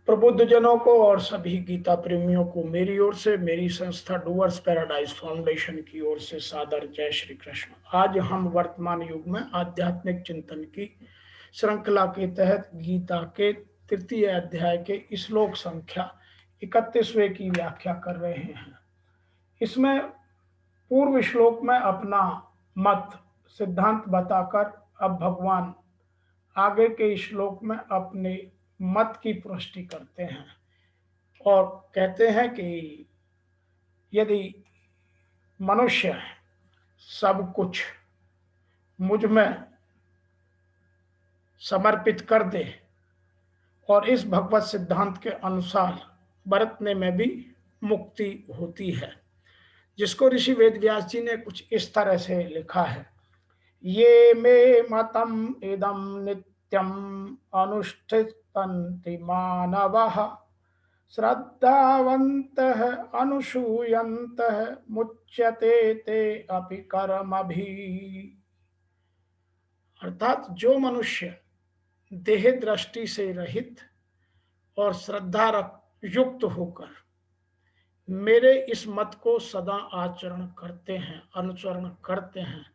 प्रबुद्ध जनों को और सभी गीता प्रेमियों को मेरी ओर से, मेरी संस्था डूअर्स पैराडाइज फाउंडेशन की ओर से सादर जय श्री कृष्ण। आज हम वर्तमान युग में आध्यात्मिक चिंतन की श्रृंखला के तहत गीता के तृतीय अध्याय के श्लोक संख्या 31वें की व्याख्या कर रहे हैं। इसमें पूर्व श्लोक में अपना मत सिद्धांत बताकर अब भगवान आगे के श्लोक में अपने मत की पुष्टि करते हैं और कहते हैं कि यदि मनुष्य सब कुछ मुझ में समर्पित कर दे और इस भगवत सिद्धांत के अनुसार बरतने में भी मुक्ति होती है, जिसको ऋषि वेदव्यास जी ने कुछ इस तरह से लिखा है। ये मे मतम इदम नित्यम अनुष्ठितन्ति मानवः श्रद्धावन्तः अनुसूयन्तः मुच्यते ते अपि कर्मभिः। अर्थात जो मनुष्य देह दृष्टि से रहित और श्रद्धा युक्त होकर मेरे इस मत को सदा आचरण करते हैं, अनुसरण करते हैं,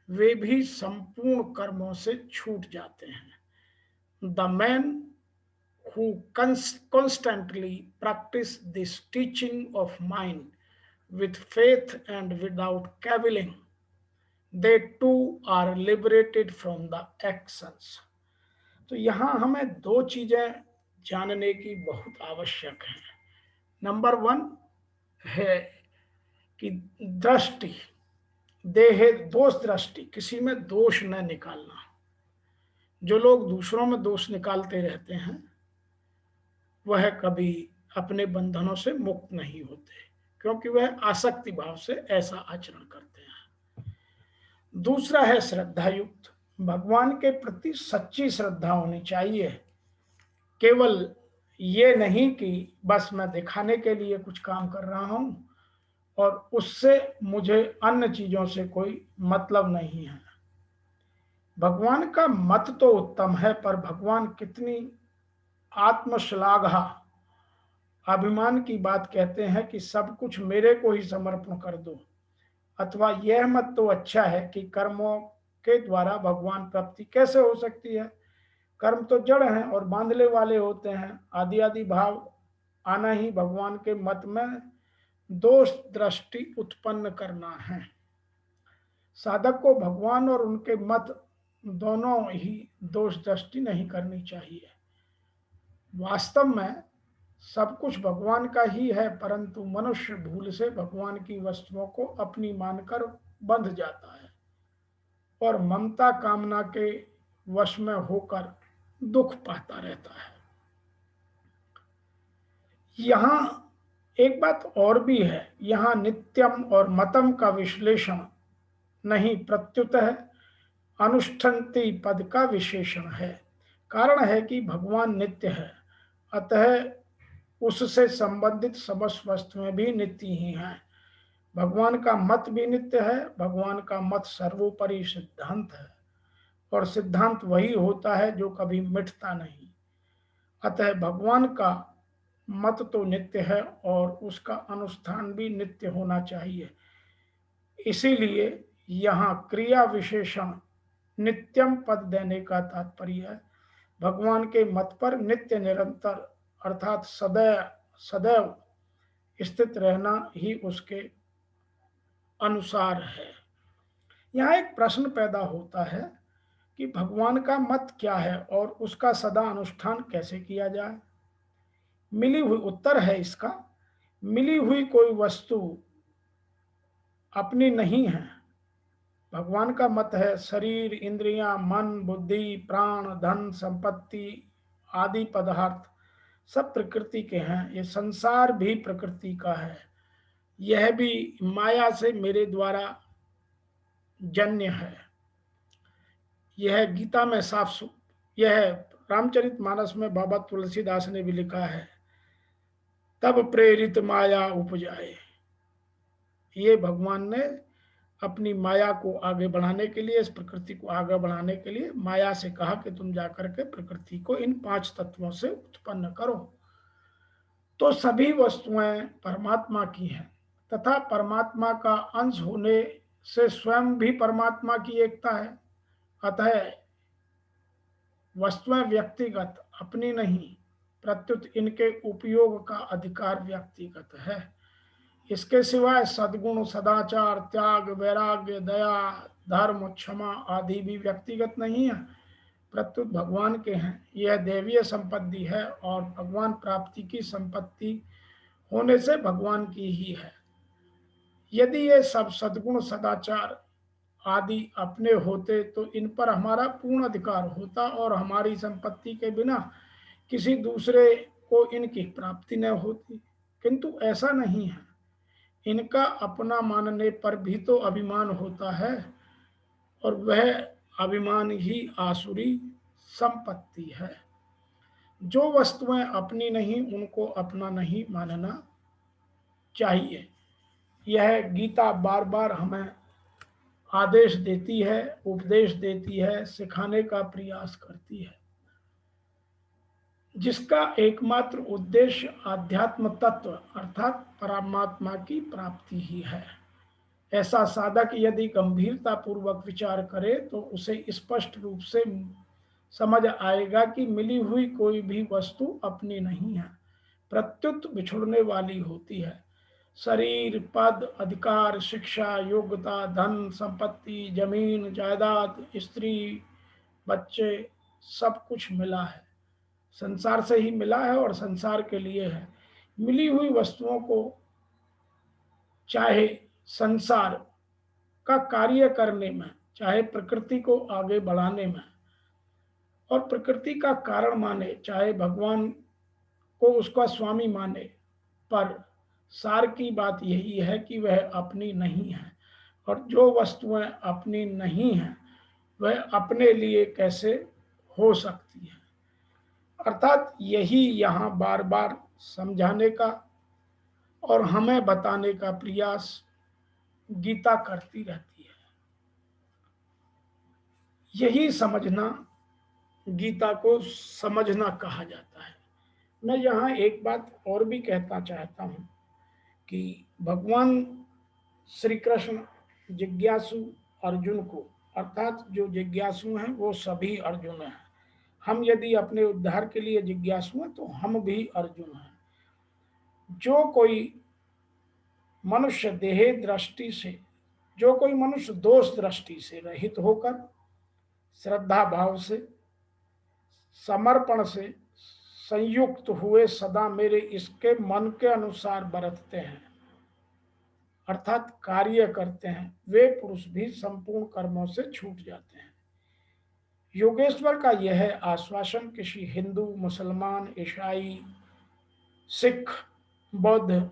वे भी संपूर्ण कर्मों से छूट जाते हैं। The man who constantly practice this teaching of mine with faith and without cavilling, they too are liberated from the actions। तो यहाँ हमें दो चीजें जानने की बहुत आवश्यक है। नंबर 1 है कि दृष्टि, देह दोष दृष्टि, किसी में दोष न निकालना। जो लोग दूसरों में दोष निकालते रहते हैं वह कभी अपने बंधनों से मुक्त नहीं होते, क्योंकि वह आसक्ति भाव से ऐसा आचरण करते हैं। दूसरा है श्रद्धा युक्त। भगवान के प्रति सच्ची श्रद्धा होनी चाहिए, केवल ये नहीं कि बस मैं दिखाने के लिए कुछ काम कर रहा हूं और उससे मुझे अन्य चीजों से कोई मतलब नहीं है। भगवान का मत तो उत्तम है, पर भगवान कितनी आत्मश्लाघा, अभिमान की बात कहते हैं कि सब कुछ मेरे को ही समर्पण कर दो, अथवा यह मत तो अच्छा है कि कर्मों के द्वारा भगवान प्राप्ति कैसे हो सकती है। कर्म तो जड़ हैं और बांधले वाले होते हैं। आदि आदि भाव आना ही भगवान के मत में दोष दृष्टि उत्पन्न करना है। साधक को भगवान और उनके मत दोनों ही दोष दृष्टि नहीं करनी चाहिए। वास्तव में सब कुछ भगवान का ही है, परंतु मनुष्य भूल से भगवान की वस्तुओं को अपनी मानकर बंध जाता है और ममता कामना के वश में होकर दुख पाता रहता है। यहाँ एक बात और भी है। यहाँ नित्यम और मतम का विश्लेषण नहीं, प्रत्युतः अनुष्ठन्ति पद का विशेषण है। कारण है कि भगवान नित्य है, अतः उससे संबंधित समस्त वस्तुएं भी नित्य ही हैं। भगवान का मत भी नित्य है। भगवान का मत सर्वोपरि सिद्धांत है और सिद्धांत वही होता है जो कभी मिटता नहीं। अतः भगवान का मत तो नित्य है और उसका अनुष्ठान भी नित्य होना चाहिए। इसीलिए यहाँ क्रिया विशेषण नित्यम पद देने का तात्पर्य है भगवान के मत पर नित्य निरंतर अर्थात सदैव सदैव स्थित रहना ही उसके अनुसार है। यहाँ एक प्रश्न पैदा होता है कि भगवान का मत क्या है और उसका सदा अनुष्ठान कैसे किया जाए। मिली हुई उत्तर है इसका, मिली हुई कोई वस्तु अपनी नहीं है। भगवान का मत है शरीर, इंद्रियां, मन, बुद्धि, प्राण, धन, संपत्ति आदि पदार्थ सब प्रकृति के हैं। ये संसार भी प्रकृति का है। यह भी माया से मेरे द्वारा जन्य है। यह गीता में साफ, यह रामचरितमानस में बाबा तुलसीदास ने भी लिखा है, तब प्रेरित माया उपजाए। ये भगवान ने अपनी माया को आगे बढ़ाने के लिए, इस प्रकृति को आगे बढ़ाने के लिए माया से कहा कि तुम जाकर के प्रकृति को इन 5 तत्वों से उत्पन्न करो। तो सभी वस्तुएं परमात्मा की हैं तथा परमात्मा का अंश होने से स्वयं भी परमात्मा की एकता है। अतः वस्तुएं व्यक्तिगत अपनी नहीं, प्रत्युत इनके उपयोग का अधिकार व्यक्तिगत है। इसके सिवाय सद्गुण, सदाचार, त्याग, वैराग्य, दया, धर्म, क्षमा आदि भी व्यक्तिगत नहीं है, प्रत्युत भगवान के हैं। यह देवीय संपत्ति है और भगवान प्राप्ति की संपत्ति होने से भगवान की ही है। यदि ये सब सद्गुण, सदाचार आदि अपने होते तो इन पर हमारा पूर्ण अधिकार होता और हमारी संपत्ति के बिना किसी दूसरे को इनकी प्राप्ति न होती, किंतु ऐसा नहीं है। इनका अपना मानने पर भी तो अभिमान होता है और वह अभिमान ही आसुरी संपत्ति है। जो वस्तुएं अपनी नहीं उनको अपना नहीं मानना चाहिए। यह गीता बार बार हमें आदेश देती है, उपदेश देती है, सिखाने का प्रयास करती है, जिसका एकमात्र उद्देश्य आध्यात्म तत्व अर्थात परमात्मा की प्राप्ति ही है। ऐसा साधक यदि गंभीरता पूर्वक विचार करे तो उसे स्पष्ट रूप से समझ आएगा कि मिली हुई कोई भी वस्तु अपनी नहीं है, प्रत्युत बिछुड़ने वाली होती है। शरीर, पद, अधिकार, शिक्षा, योग्यता, धन, संपत्ति, जमीन, जायदाद, स्त्री, बच्चे, सब कुछ मिला है, संसार से ही मिला है और संसार के लिए है। मिली हुई वस्तुओं को चाहे संसार का कार्य करने में, चाहे प्रकृति को आगे बढ़ाने में और प्रकृति का कारण माने, चाहे भगवान को उसका स्वामी माने, पर सार की बात यही है कि वह अपनी नहीं है। और जो वस्तुएं अपनी नहीं हैं वह अपने लिए कैसे हो सकती है। अर्थात यही यहाँ बार बार समझाने का और हमें बताने का प्रयास गीता करती रहती है। यही समझना गीता को समझना कहा जाता है। मैं यहाँ एक बात और भी कहना चाहता हूँ कि भगवान श्री कृष्ण जिज्ञासु अर्जुन को, अर्थात जो जिज्ञासु हैं वो सभी अर्जुन हैं। हम यदि अपने उद्धार के लिए जिज्ञासु हैं तो हम भी अर्जुन हैं। जो कोई मनुष्य देह दृष्टि से, जो कोई मनुष्य दोष दृष्टि से रहित होकर श्रद्धा भाव से, समर्पण से संयुक्त हुए सदा मेरे इसके मन के अनुसार बरतते हैं, अर्थात कार्य करते हैं, वे पुरुष भी संपूर्ण कर्मों से छूट जाते हैं। योगेश्वर का यह आश्वासन किसी हिंदू, मुसलमान, ईसाई, सिख, बौद्ध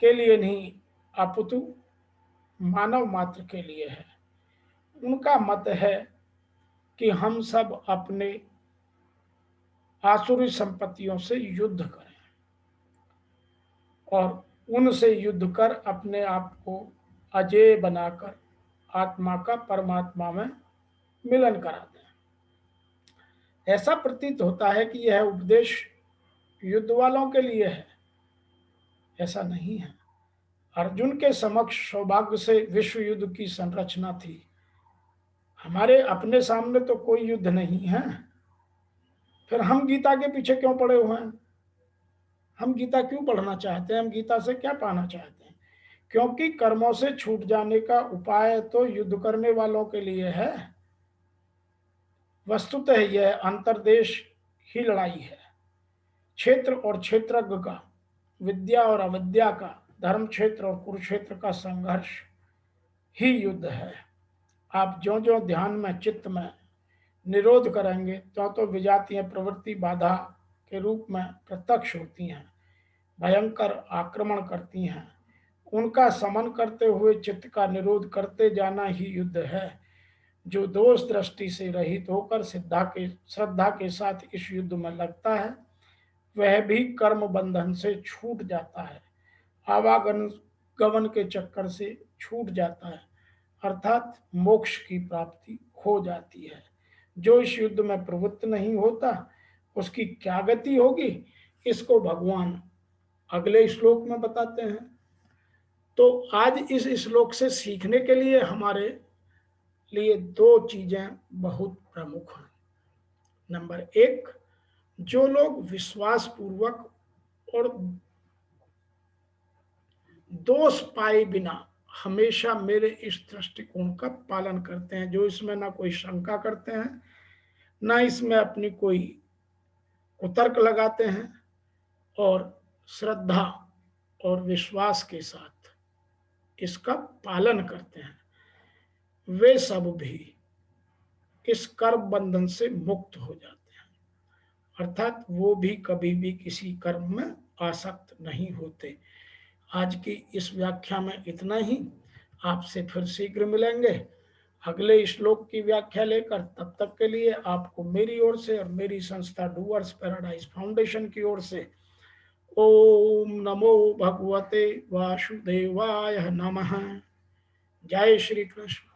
के लिए नहीं अपितु मानव मात्र के लिए है। उनका मत है कि हम सब अपने आसुरी संपत्तियों से युद्ध करें और उनसे युद्ध कर अपने आप को अजेय बनाकर आत्मा का परमात्मा में मिलन करा दें। ऐसा प्रतीत होता है कि यह उपदेश युद्ध वालों के लिए है, ऐसा नहीं है। अर्जुन के समक्ष सौभाग्य से विश्व युद्ध की संरचना थी। हमारे अपने सामने तो कोई युद्ध नहीं है, फिर हम गीता के पीछे क्यों पड़े हुए हैं? हम गीता क्यों पढ़ना चाहते हैं? हम गीता से क्या पाना चाहते हैं? क्योंकि कर्मों से छूट जाने का उपाय तो युद्ध करने वालों के लिए है। वस्तुतः यह अंतर्देश ही लड़ाई है। क्षेत्र और क्षेत्रज्ञ का, विद्या और अविद्या का, धर्म क्षेत्र और कुरुक्षेत्र का संघर्ष ही युद्ध है। आप जो जो ध्यान में, चित्त में निरोध करेंगे तो विजातीय प्रवृत्ति बाधा के रूप में प्रत्यक्ष होती हैं, भयंकर आक्रमण करती हैं। उनका समन करते हुए चित्त का निरोध करते जाना ही युद्ध है। जो दोष दृष्टि से रहित होकर श्रद्धा के साथ इस युद्ध में लगता है वह भी कर्म बंधन से छूट जाता है, आवागमन गमन के चक्कर से छूट जाता है, अर्थात मोक्ष की प्राप्ति हो जाती है। जो इस युद्ध में प्रवृत्त नहीं होता उसकी क्या गति होगी, इसको भगवान अगले श्लोक में बताते हैं। तो आज इस श्लोक से सीखने के लिए हमारे लिए दो चीजें बहुत प्रमुख हैं। नंबर एक, जो लोग विश्वास पूर्वक और दोष पाए बिना हमेशा मेरे इस दृष्टिकोण का पालन करते हैं, जो इसमें ना कोई शंका करते हैं, ना इसमें अपनी कोई कुतर्क लगाते हैं, और श्रद्धा और विश्वास के साथ इसका पालन करते हैं, वे सब भी इस कर्म बंधन से मुक्त हो जाते हैं। अर्थात वो भी कभी भी किसी कर्म में आसक्त नहीं होते। आज की इस व्याख्या में इतना ही। आपसे फिर शीघ्र मिलेंगे अगले श्लोक की व्याख्या लेकर। तब तक के लिए आपको मेरी ओर से और मेरी संस्था डूअर्स पैराडाइज फाउंडेशन की ओर से ओम नमो भगवते वासुदेवाय नमः। जय श्री कृष्ण।